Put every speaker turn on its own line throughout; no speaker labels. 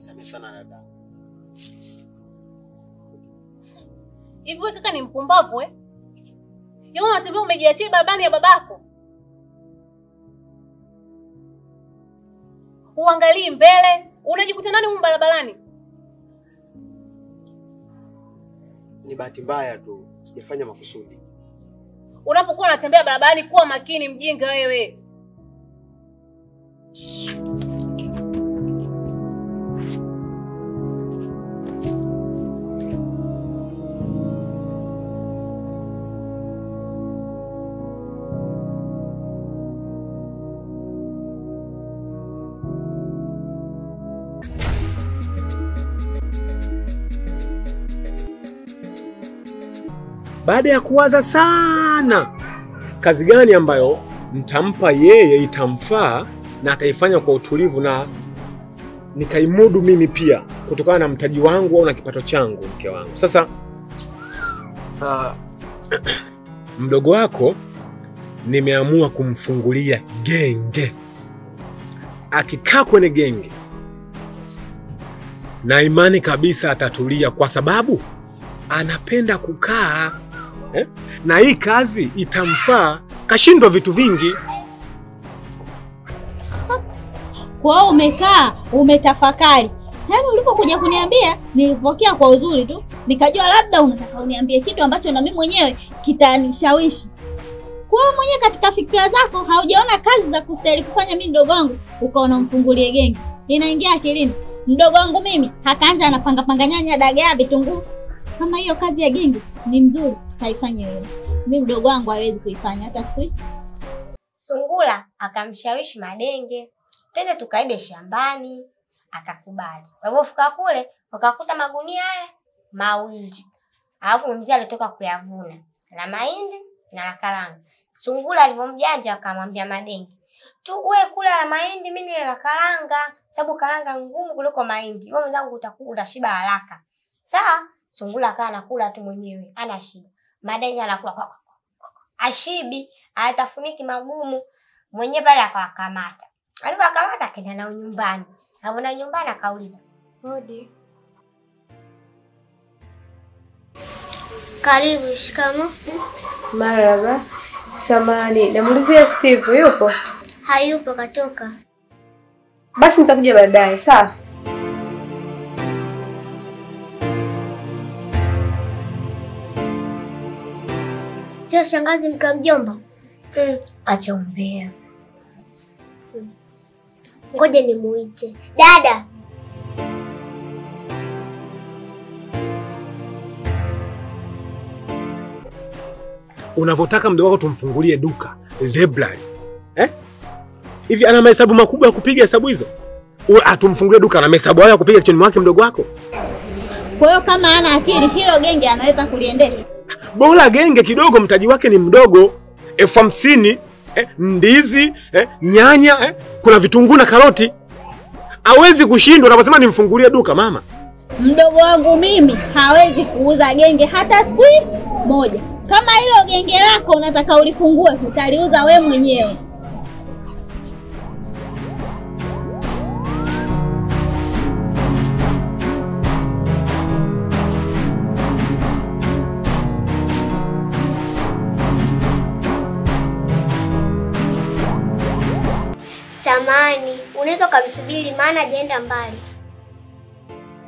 Nisamehe sana dada.
Hivi wewe kaka ni mpumbavu eh? Yeye unatembea umejiachia barabarani ya babako. Uangalii mbele, unajikuta nani huko barabarani?
Ni bahati mbaya tu, sijafanya makusudi.
Unapokuwa unatembea barabarani kuwa makini mjinga wewe.
Baada ya kuwaza sana kazi gani ambayo mtampa yeye itamfaa na ataifanya kwa utulivu na nikaimudu mimi pia kutokana na mtaji wangu au na kipato changu mke wangu. Sasa mdogo wako nimeamua kumfungulia genge. Akikaa kwenye genge na imani kabisa atatulia kwa sababu anapenda kukaa. Na hii kazi itamfaa, kashindwa vitu vingi.
Kwa umekaa, umetafakari. Yaani ulipokuja kuniambia, nilipokea kwa uzuri tu. Nikajua labda unataka uniambie kitu ambacho na mimi mwenyewe kitanishawishi. Kwa mwenyewe katika fikra zako haujaona kazi za kustahili kufanya mimi mdogo wangu, ukaona mfungulie genge. Inaingia akilini. Mdogo wangu mimi hakaanza anapanga panga nyanya, dagaa, vitunguu. Kama hiyo kazi ya genge ni mzuri, haifanye wewe. Mimi mdogo wangu hawezi kuifanya hata siku.
Sungura akamshawishi Madenge, twende tukaibe shambani, akakubali. Walipofika kule, wakakuta magunia haya mawili. Alafu mzee alitoka kuyavuna, la mahindi na la karanga. Sungura alipomjanja akamwambia Madenge, "Tu wewe kula la mahindi, mimi nile la karanga, sababu karanga ngumu kuliko mahindi. Wewe mwanangu utakula shiba haraka." Sawa? Sungura akawa anakula tu mwenyewe, ana shida. Madenge anakula ashibi, atafuniki magumu. Mwenyewe pale akawakamata. Alipokamata akaenda nao nyumbani. Hapo nyumbani akauliza, "Hodi."
Karibu, shikamo.
Marhaba. Samahani, namuulizia Steve yupo?
Hayupo, katoka.
Basi nitakuja baadaye, sawa?
Sio shangazi mka mjomba?
Acha umbea.
Ngoja nimuite. Dada.
Unavotaka mdogo wako tumfungulie duka, library. Hivi ana mahesabu makubwa ya kupiga hesabu hizo? Atumfungulie duka na mahesabu hayo ya kupiga kichwani mwake mdogo wako?
Kwa hiyo kama ana akili hilo genge anaweza kuliendesha.
Bora genge kidogo, mtaji wake ni mdogo. 50,000, ndizi, nyanya, kuna vitunguu na karoti. Hawezi kushindwa unaposema nimfungulie duka mama.
Mdogo wangu mimi hawezi kuuza genge hata siku moja. Kama hilo genge lako unataka ulifungue, utaliuza we mwenyewe.
Samani, unaweza kumsubiri maana hajaenda mbali.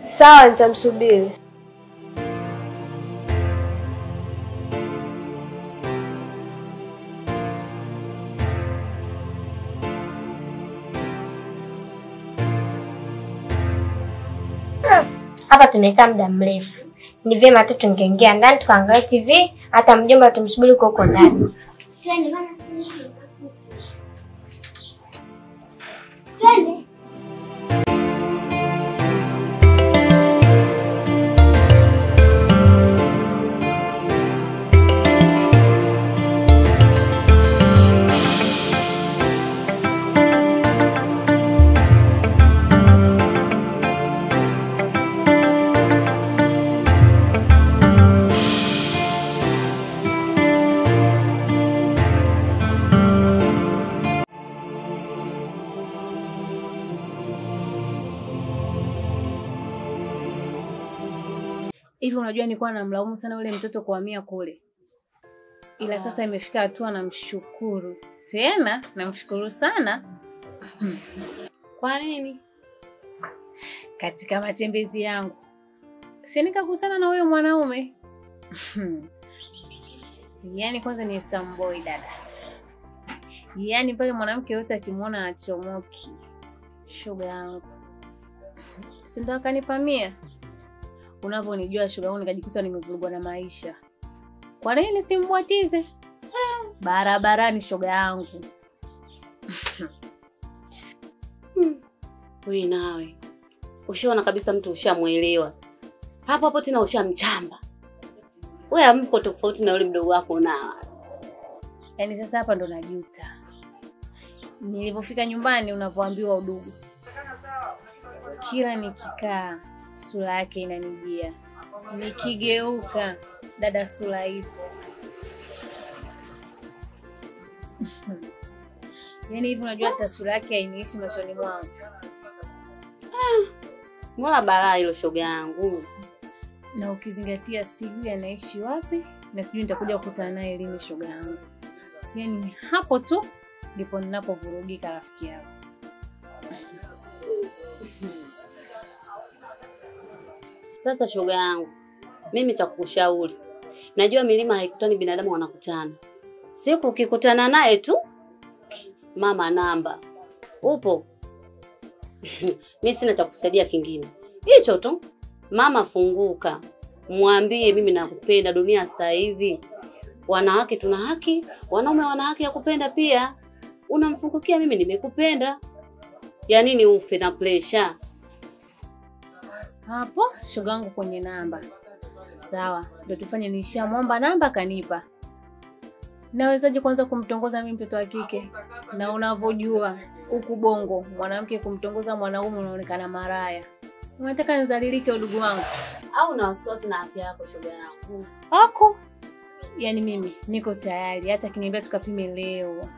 Sawa, nitamsubiri.
Hapa tumekaa muda mrefu. Ni vyema tu tungeingia ndani tukaangalia TV, hata mjomba tumsubiri huko ndani.
Twende bana, si. Twende.
Hivi unajua nilikuwa namlaumu sana yule mtoto kuhamia kule. Ila sasa imefika hatua namshukuru. Tena namshukuru sana.
Kwa nini?
Katika matembezi yangu si nikakutana na huyo mwanaume. Yaani kwanza ni samboy dada. Yaani pale mwanamke yote akimwona achomoki. Shoga yangu. Si ndo akanipamia. Unaponijua shoga yangu nikajikuta nimevurugwa na maisha. Kwa nini simbwatize? Barabarani shoga yangu.
Wewe nawe. Ushaona kabisa mtu ushamuelewa. Hapo hapo tena ushamchamba. Wewe ampo tofauti na yule mdogo wako na.
Yaani sasa hapa ndo najuta. Nilipofika nyumbani unapoambiwa udugu. Kila nikikaa sura yake inanijia. Nikigeuka dada sura ipo. Yaani hivi unajua hata sura yake hainiishi machoni mwangu.
Mbona balaa hilo shoga yangu?
Na ukizingatia sijui anaishi wapi na sijui nitakuja kukutana naye lini shoga yangu. Yaani hapo tu ndipo ninapovurugika rafiki yangu.
Sasa shoga yangu, mimi cha kukushauri. Najua milima haikutani, binadamu wanakutana. Siku ukikutana naye tu, mama namba. Upo? Mimi sina cha kusaidia kingine. Hicho tu. Mama funguka. Mwambie mimi nakupenda, dunia sasa hivi. Wanawake tuna haki, wanaume wana haki ya kupenda pia. Unamfungukia mimi nimekupenda. Ya nini ufe na pressure?
Hapo shoga yangu kwenye namba. Sawa, ndio tufanye nishamwomba namba kanipa. Nawezaje kwanza kumtongoza mimi mtoto wa kike? Na unavyojua huku Bongo mwanamke kumtongoza mwanaume unaonekana maraya. Unataka nizalilike udugu wangu
au na wasiwasi na afya yako shoga yangu?
Hako. Yaani mimi niko tayari hata kiniambia tukapime leo.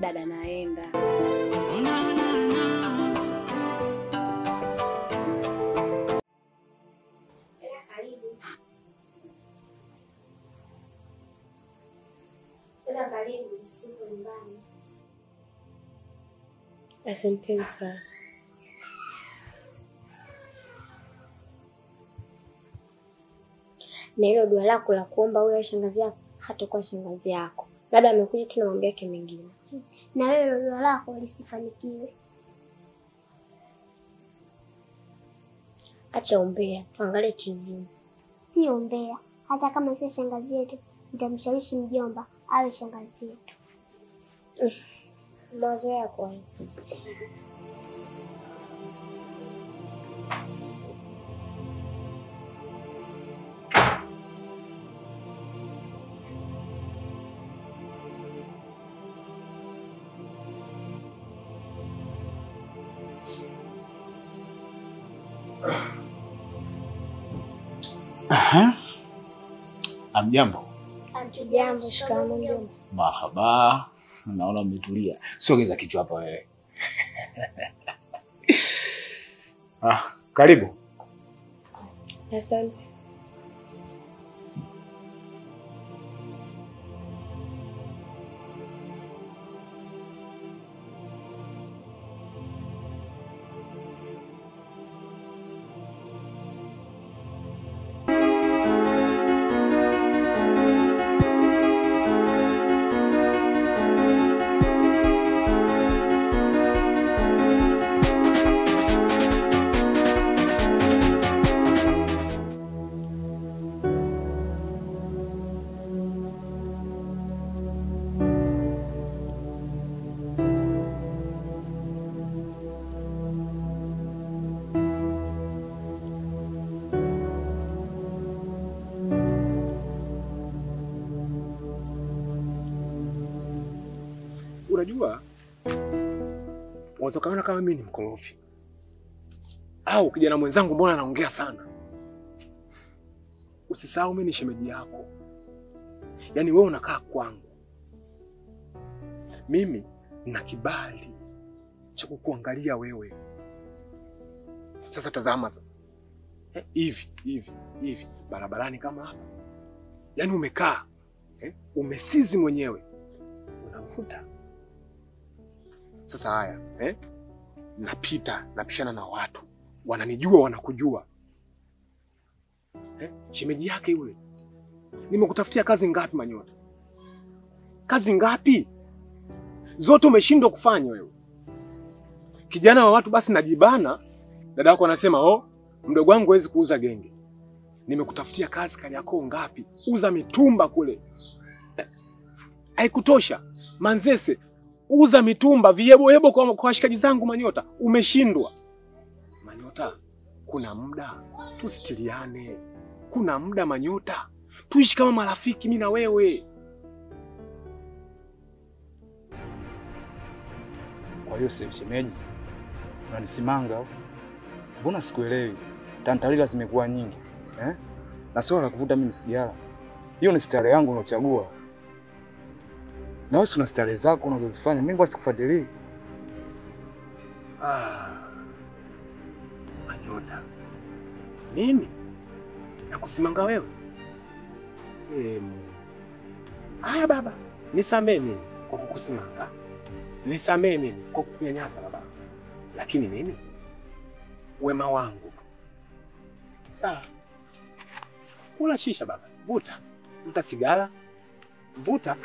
Dada naenda.
Asante sana.
Na hilo dua lako la kuomba huyo shangazi yako hatakuwa shangazi yako. Labda amekuja tu na mambo yake mengine. Na wewe dua lako lisifanikiwe. Acha umbea, tuangalie TV. Si umbea, hata kama sio shangazi yetu, nitamshawishi mjomba awe shangazi yetu. Mawazo yako hayo.
Amjambo.
Amjambo, shikamoo mjomba.
Mahaba. Naona umetulia. Sogeza kichwa hapa wewe. Karibu.
Asante.
Unajua, unaweza kaona kama mimi ni mkorofi. Au kijana mwenzangu mbona anaongea sana? Usisahau mimi ni shemeji yako. Yaani wewe unakaa kwangu. Mimi nina kibali cha kukuangalia wewe. Sasa tazama sasa. Hivi barabarani kama hapa. Yaani umekaa umesizi mwenyewe. Unavuta. Sasa haya, napishana na watu. Wananijua, wanakujua. Shemeji yake yule. Nimekutafutia kazi ngapi Manyota? Kazi ngapi? Zote umeshindwa kufanya wewe. Kijana wa watu basi najibana. Dada yako anasema, mdogo wangu hawezi kuuza genge. Nimekutafutia kazi Kariakoo ngapi? Uza mitumba kule. Haikutosha. Manzese, uza mitumba, viebo kwa washikaji zangu Manyota. Umeshindwa. Manyota, kuna muda tusitiliane. Kuna muda Manyota. Tuishi kama marafiki mimi na wewe.
Kwa hiyo shemeji, unanisimanga? Mbona sikuelewi? Tantalila zimekuwa nyingi. Na swala la kuvuta mimi sigara. Hiyo ni stare yangu unaochagua. Na wewe una stare zako unazozifanya. Mimi kwa sikufuatilii.
Manyota. Mimi? Nakusimanga wewe? Haya baba, nisamee mimi kwa kukusimanga. Nisamee mimi kwa kukunyanyasa baba. Lakini mimi wema wangu. Sawa. Kula shisha baba. Vuta sigara. Vuta.